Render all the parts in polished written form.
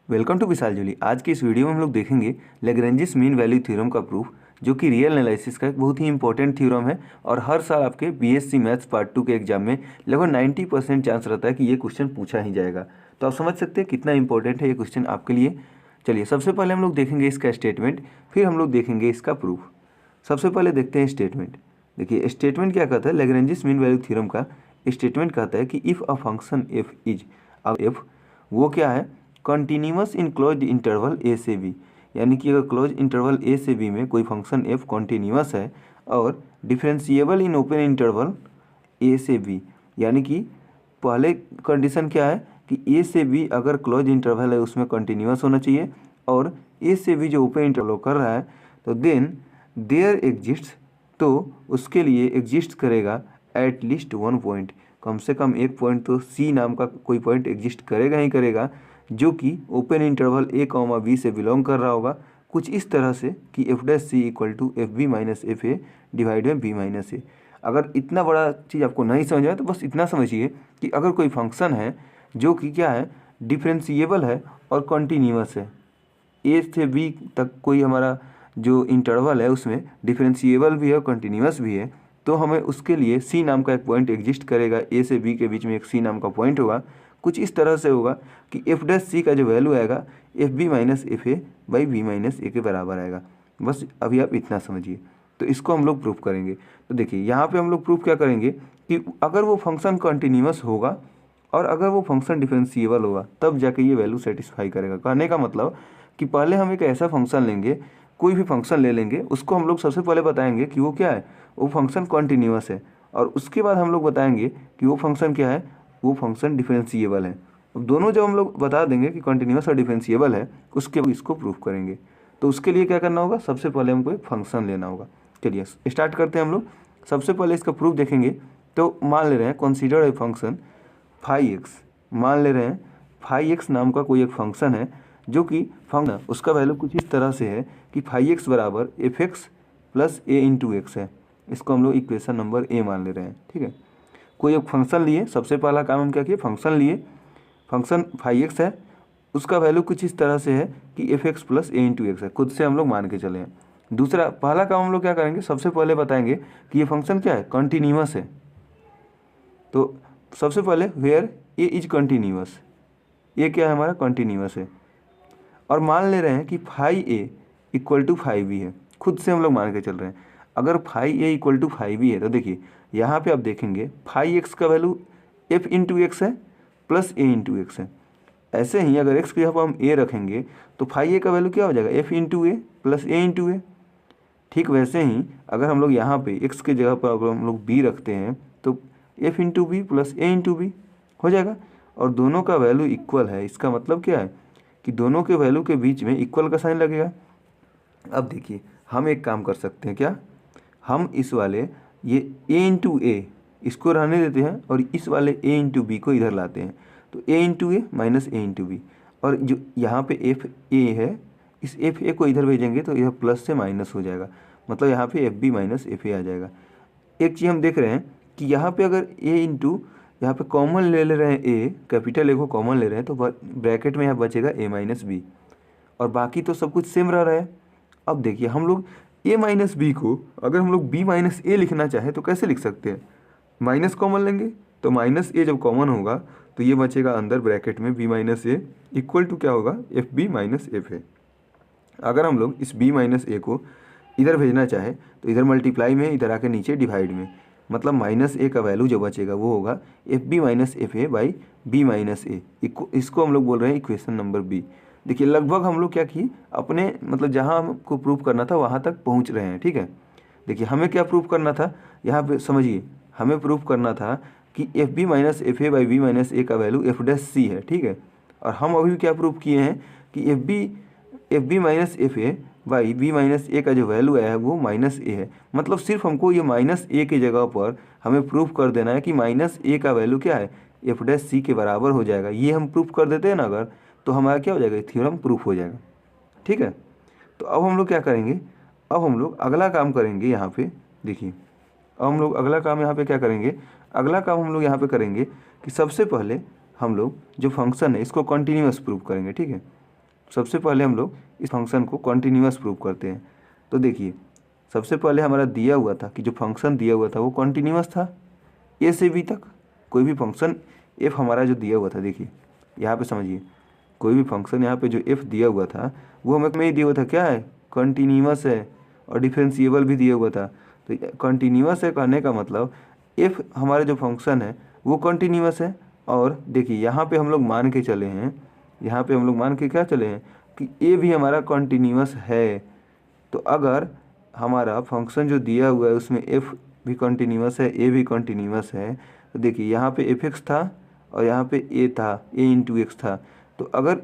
Welcome to विशाल जूली। आज की इस वीडियो में हम लोग देखेंगे लैग्रेंजिस मीन वैल्यू थ्योरम का प्रूफ, जो कि रियल एनालिसिस का एक बहुत ही इंपॉर्टेंट थ्योरम है और हर साल आपके बीएससी मैथ्स पार्ट 2 के एग्जाम में लगभग 90% चांस रहता है कि ये क्वेश्चन पूछा ही जाएगा। तो आप समझ सकते हैं कितना इंपॉर्टेंट है ये क्वेश्चन आपके लिए। चलिए सबसे पहले हम लोग देखेंगे इसका स्टेटमेंट, फिर हम लोग देखेंगे इसका प्रूफ। सबसे पहले देखते हैं स्टेटमेंट। देखिए स्टेटमेंट क्या कहता है, लैग्रेंजिस मीन वैल्यू थ्योरम का स्टेटमेंट कहता है कि if a function F is F वो क्या है, कॉन्टीन्यूअस इन क्लोज्ड इंटरवल ए से बी, यानी कि अगर क्लोज इंटरवल ए से बी में कोई फंक्शन एफ कॉन्टीन्यूअस है और डिफरेंशिएबल इन ओपन इंटरवल ए से बी, यानी कि पहले कंडीशन क्या है कि ए से बी अगर क्लोज इंटरवल है उसमें कॉन्टीन्यूअस होना चाहिए और ए से बी जो ओपन इंटरवल कर रहा है तो देन देयर एग्जिस्ट, तो उसके लिए एग्जिस्ट करेगा एट लीस्ट वन पॉइंट, कम से कम एक पॉइंट तो सी नाम का कोई पॉइंट एग्जिस्ट करेगा ही करेगा, जो कि open interval a comma b से बिलोंग कर रहा होगा कुछ इस तरह से कि f dash C equal to f B minus F a divide में बी माइनस ए। अगर इतना बड़ा चीज़ आपको नहीं समझ आए तो बस इतना समझिए कि अगर कोई फंक्शन है जो कि क्या है, डिफरेंशिएबल है और कॉन्टीन्यूअस है, ए से बी तक कोई हमारा जो इंटरवल है उसमें डिफरेंशिएबल भी है और कंटिन्यूअस भी है, तो हमें उसके लिए सी नाम का एक पॉइंट एग्जिस्ट करेगा, ए से बी के बीच में एक सी नाम का पॉइंट होगा। कुछ इस तरह से होगा कि एफ डैश सी का जो वैल्यू आएगा F B minus F A by B minus A के बराबर आएगा। बस अभी आप इतना समझिए। तो इसको हम लोग प्रूफ करेंगे। तो देखिए यहाँ पे हम लोग प्रूफ क्या करेंगे कि अगर वो फंक्शन कंटिन्यूअस होगा और अगर वो फंक्शन डिफरेंशिएबल होगा तब जाके ये वैल्यू सेटिस्फाई करेगा। कहने का मतलब कि पहले हम एक ऐसा फंक्शन लेंगे, कोई भी फंक्शन ले लेंगे, उसको हम लोग सबसे पहले बताएंगे कि वो क्या है, वो फंक्शन कॉन्टीन्यूअस है, और उसके बाद हम लोग बताएंगे कि वो फंक्शन क्या है, वो फंक्शन डिफरेंशिएबल है। अब दोनों जब हम लोग बता देंगे कि कॉन्टीन्यूअस और डिफरेंशिएबल है, उसके बाद इसको प्रूफ करेंगे। तो उसके लिए क्या करना होगा, सबसे पहले हमको एक फंक्शन लेना होगा। चलिए स्टार्ट करते हैं हम लोग। सबसे पहले इसका प्रूफ देखेंगे। तो मान ले रहे हैं consider a function phi x, मान ले रहे हैं फाई एक्स नाम का कोई एक फंक्शन है जो कि फंक्शन उसका वैल्यू कुछ इस तरह से है कि फाई एक्स बराबर एफ एक्स प्लस ए इंटू एक्स है। इसको हम लोग इक्वेशन नंबर ए मान ले रहे हैं। ठीक है, कोई एक फंक्शन लिए, सबसे पहला काम हम क्या किए, फंक्शन लिए, फंक्शन फाई एक्स है, उसका वैल्यू कुछ इस तरह से है कि एफ एक्स प्लस ए इंटू एक्स है, खुद से हम लोग मान के चले हैं। दूसरा पहला काम हम लोग क्या करेंगे, सबसे पहले बताएंगे कि ये फंक्शन क्या है, कंटिन्यूअस है। तो सबसे पहले वेयर ए इज कंटिन्यूअस, ये क्या है हमारा, कंटिन्यूअस है, और मान ले रहे हैं कि phi a equal to phi b है, खुद से हम लोग मान के चल रहे हैं। अगर phi a equal to phi b है तो देखिए यहाँ पे आप देखेंगे फाई एक्स का वैल्यू एफ इंटू एक्स है प्लस ए इंटू एक्स है। ऐसे ही अगर एक्स की जगह पर हम ए रखेंगे तो फाई ए का वैल्यू क्या हो जाएगा, एफ इंटू ए प्लस ए इंटू ए। ठीक वैसे ही अगर हम लोग यहाँ पे एक्स की जगह पर अगर हम लोग बी रखते हैं तो एफ इंटू बी प्लस ए इंटू बी हो जाएगा, और दोनों का वैल्यू इक्वल है। इसका मतलब क्या है कि दोनों के वैल्यू के बीच में इक्वल का साइन लगेगा। अब देखिए हम एक काम कर सकते हैं, क्या, हम इस वाले ये ए इंटू ए इसको रहने देते हैं और इस वाले ए इंटू बी को इधर लाते हैं, तो ए इंटू ए माइनस ए इंटू बी, और जो यहाँ पे एफ ए है इस एफ ए को इधर भेजेंगे तो यह प्लस से माइनस हो जाएगा, मतलब यहाँ पे F B minus F A आ जाएगा। एक चीज़ हम देख रहे हैं कि यहाँ पे अगर ए इंटू यहाँ पे कॉमन ले रहे हैं, ए कैपिटल ए को कॉमन ले रहे हैं, तो ब्रैकेट में यहाँ बचेगा ए माइनस बी, और बाकी तो सब कुछ सेम रह रहा है। अब देखिए हम लोग ए माइनस बी को अगर हम लोग बी माइनस ए लिखना चाहें तो कैसे लिख सकते हैं, माइनस कॉमन लेंगे, तो माइनस ए जब कॉमन होगा तो ये बचेगा अंदर ब्रैकेट में b minus A equal to क्या होगा, F B minus F a. अगर हम लोग इस बी माइनस ए को इधर भेजना चाहे तो इधर मल्टीप्लाई में, इधर आके नीचे डिवाइड में, मतलब माइनस ए का वैल्यू जो बचेगा वो होगा F B minus F A by B minus A. इसको हम लोग बोल रहे हैं इक्वेशन नंबर बी। देखिए लगभग हम लोग क्या किए, अपने मतलब जहाँ हमको प्रूफ करना था वहाँ तक पहुँच रहे हैं। ठीक है, देखिए हमें क्या प्रूफ करना था, यहाँ पे समझिए, हमें प्रूफ करना था कि F B minus F A by B minus A का वैल्यू एफ डैश सी है। ठीक है, और हम अभी क्या प्रूफ किए हैं कि F B minus F A by B minus A का जो वैल्यू आया है वो माइनस ए है। मतलब सिर्फ हमको ये माइनस ए की जगह पर हमें प्रूफ कर देना है कि माइनस ए का वैल्यू क्या है, एफ डैश सी के बराबर हो जाएगा। ये हम प्रूफ कर देते हैं ना अगर, तो हमारा क्या हो जाएगा, थ्योरम प्रूफ हो जाएगा। ठीक है, तो अब हम लोग क्या करेंगे, अब हम लोग अगला काम करेंगे यहाँ पे। देखिए अब हम लोग अगला काम यहाँ पे क्या करेंगे, अगला काम हम लोग यहाँ पे करेंगे कि सबसे पहले हम लोग जो फंक्शन है इसको कंटिन्यूअस प्रूफ करेंगे। ठीक है, सबसे पहले हम लोग इस फंक्शन को कॉन्टीन्यूअस प्रूव करते हैं। तो देखिए सबसे पहले हमारा दिया हुआ था कि जो फंक्शन दिया हुआ था वो कॉन्टीन्यूअस था ए से बी तक। कोई भी फंक्शन एफ हमारा जो दिया हुआ था, देखिए यहाँ पे समझिए, कोई भी फंक्शन यहाँ पे जो एफ दिया हुआ था वो हमें में ही दिया हुआ था, क्या है, कॉन्टीन्यूअस है और डिफरेंशिएबल भी दिया हुआ था। तो कॉन्टीन्यूअस है कहने का मतलब एफ हमारा जो फंक्शन है वो कॉन्टीन्यूअस है। और देखिए यहाँ पे हम लोग मान के चले हैं, यहाँ पे हम लोग मान के क्या चले हैं कि ए भी हमारा कॉन्टीन्यूअस है। तो अगर हमारा फंक्शन जो दिया हुआ है उसमें एफ भी कॉन्टीन्यूअस है, ए भी कॉन्टीन्यूअस है, तो देखिए यहाँ पे एफ एक्स था और यहाँ पे ए था, ए इंटू एक्स था। तो अगर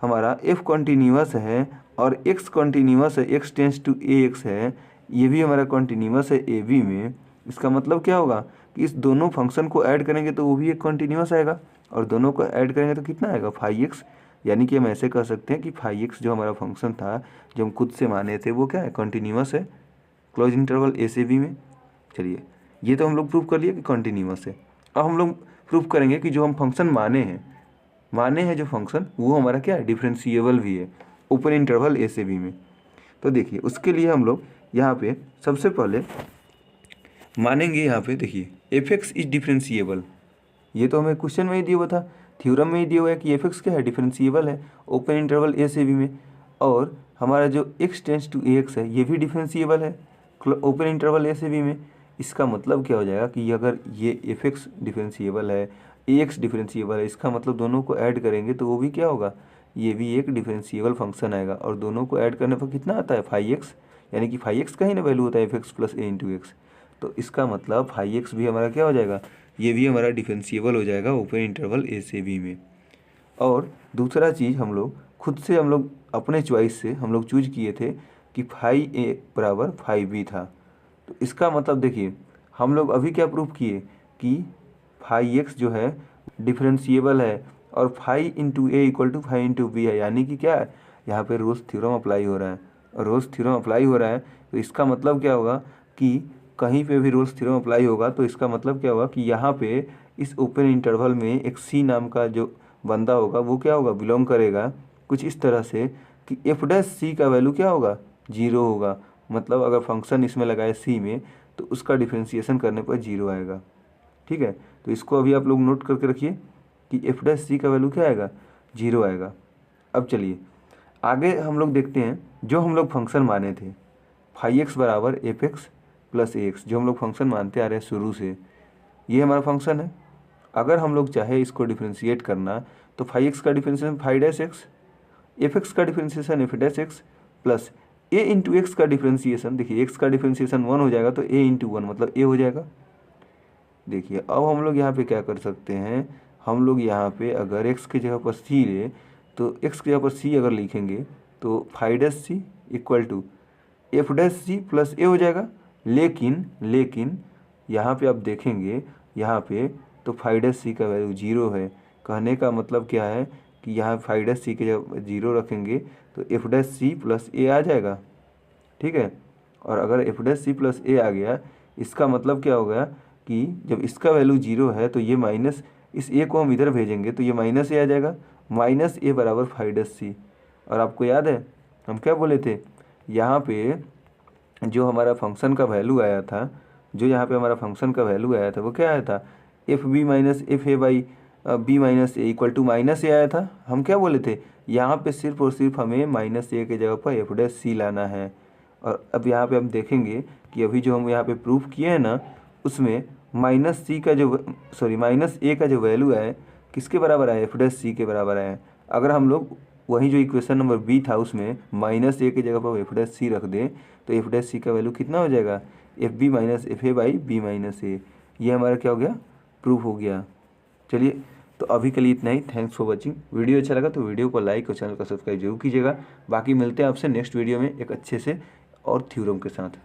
हमारा एफ कॉन्टीन्यूअस है और एक्स कॉन्टीन्यूअस है, x tends to a x है, ये भी हमारा कॉन्टीन्यूअस है ए बी में, इसका मतलब क्या होगा कि इस दोनों फंक्शन को ऐड करेंगे तो वो भी एक कॉन्टीन्यूअस आएगा, और दोनों को ऐड करेंगे तो कितना आएगा, फाई एक्स। यानी कि हम ऐसे कह सकते हैं कि फाई एक्स जो हमारा फंक्शन था जो हम खुद से माने थे वो क्या है, कॉन्टीन्यूअस है क्लोज इंटरवल ए से बी में। चलिए ये तो हम लोग प्रूव कर लिए कि कॉन्टीन्यूअस है। अब हम लोग प्रूव करेंगे कि जो हम फंक्शन माने हैं जो फंक्शन वो हमारा क्या है, डिफरेंशिएबल भी है ओपन इंटरवल ए से बी में। तो देखिए उसके लिए हम लोग यहाँ पे सबसे पहले मानेंगे, यहाँ पे देखिए एफ एक्स इज डिफरेंशिएबल। ये तो हमें क्वेश्चन में ही दिया हुआ था, थ्योरम में ही दिया हुआ है कि एफ एक्स क्या है, डिफरेंशिएबल है ओपन इंटरवल ए से बी में। और हमारा जो x tends to a x है ये भी डिफरेंशिएबल है ओपन इंटरवल ए से बी में। इसका मतलब क्या हो जाएगा कि अगर ये एफ एक्स डिफरेंशिएबल है, ए एक्स डिफरेंशिएबल है, इसका मतलब दोनों को ऐड करेंगे तो वो भी क्या होगा, ये भी एक डिफरेंशिएबल फंक्शन आएगा। और दोनों को ऐड करने पर कितना आता है, फाई एक्स, यानी कि फाई एक्स का ही ना वैल्यू होता है एफ एक्स प्लस ए इंटू एक्स। तो इसका मतलब फाई एक्स भी हमारा क्या हो जाएगा, ये भी हमारा डिफरेंशिएबल हो जाएगा ओपन इंटरवल ए से बी में। और दूसरा चीज़ हम लोग खुद से हम लोग अपने चॉइस से हम लोग चूज किए थे कि फाई ए बराबर फाई बी था। तो इसका मतलब देखिए हम लोग अभी क्या प्रूफ किए कि फाई एक्स जो है डिफरेंशिएबल है और phi into a equal to phi into b है। यानी कि क्या है, यहाँ पे रोल्स थ्योरम अप्लाई हो रहा है, और रोल्स थ्योरम अप्लाई हो रहा है तो इसका मतलब क्या होगा कि कहीं पे भी रोल्स थ्योरम अप्लाई होगा तो इसका मतलब क्या होगा कि यहाँ पे इस ओपन इंटरवल में एक सी नाम का जो बंदा होगा वो क्या होगा, बिलोंग करेगा कुछ इस तरह से कि एफ डैश सी का वैल्यू क्या होगा, 0 होगा। मतलब अगर फंक्शन इसमें लगाए सी में तो उसका डिफरेंशिएशन करने पर 0 आएगा। ठीक है, तो इसको अभी आप लोग नोट करके रखिए कि एफ डैश सी का वैल्यू क्या आएगा, 0 आएगा। अब चलिए आगे हम लोग देखते हैं जो हम लोग फंक्शन माने थे, फाई एक्स बराबर एफ एक्स प्लस ए एक्स, जो हम लोग फंक्शन मानते आ रहे हैं शुरू से, ये हमारा फंक्शन है। अगर हम लोग चाहे इसको डिफरेंशिएट करना तो फाई एक्स का differentiation phi dash X, F X का differentiation F dash X plus ए इंटू एक्स का डिफरेंशिएशन, देखिए एक्स का डिफरेंशिएशन 1 हो जाएगा तो ए इंटू 1 मतलब ए हो जाएगा। देखिए अब हम लोग यहाँ पे क्या कर सकते हैं, हम लोग यहाँ पे अगर एक्स की जगह पर सी ले तो एक्स की जगह पर सी अगर लिखेंगे तो phi dash C equal to F dash C plus A हो जाएगा। लेकिन यहाँ पे आप देखेंगे यहाँ पे तो फाई डैश सी का वैल्यू 0 है। कहने का मतलब क्या है कि यहाँ फाई डैश सी के जब 0 रखेंगे तो एफ डैश सी प्लस ए आ जाएगा। ठीक है, और अगर एफ डैश सी प्लस ए आ गया इसका मतलब क्या हो गया कि जब इसका वैल्यू 0 है तो ये माइनस, इस ए को हम इधर भेजेंगे तो ये माइनस ए आ जाएगा, माइनस ए बराबर फाई डैश सी। और आपको याद है हम क्या बोले थे, यहाँ पे जो हमारा फंक्शन का वैल्यू आया था, जो यहाँ पे हमारा फंक्शन का वैल्यू आया था वो क्या आया था, F B minus F A by B minus A equal to minus A आया था। हम क्या बोले थे, यहाँ पे सिर्फ और सिर्फ हमें माइनस ए के जगह पर एफ डैश सी लाना है। और अब यहाँ पे हम देखेंगे कि अभी जो हम यहाँ पे प्रूफ किए हैं ना उसमें माइनस सी का जो माइनस ए का जो वैल्यू है किसके बराबर आया, एफ डैश सी के बराबर आया। अगर हम लोग वही जो इक्वेशन नंबर बी था उसमें माइनस ए की जगह पर एफ डैश सी रख दें तो एफ डैश सी का वैल्यू कितना हो जाएगा, F B minus F A by B minus A. ये हमारा क्या हो गया, प्रूफ हो गया। चलिए तो अभी के लिए इतना ही। Thanks for watching. वीडियो अच्छा लगा तो वीडियो को लाइक और चैनल को सब्सक्राइब जरूर कीजिएगा। बाकी मिलते हैं आपसे नेक्स्ट वीडियो में एक अच्छे से और थ्योरम के साथ।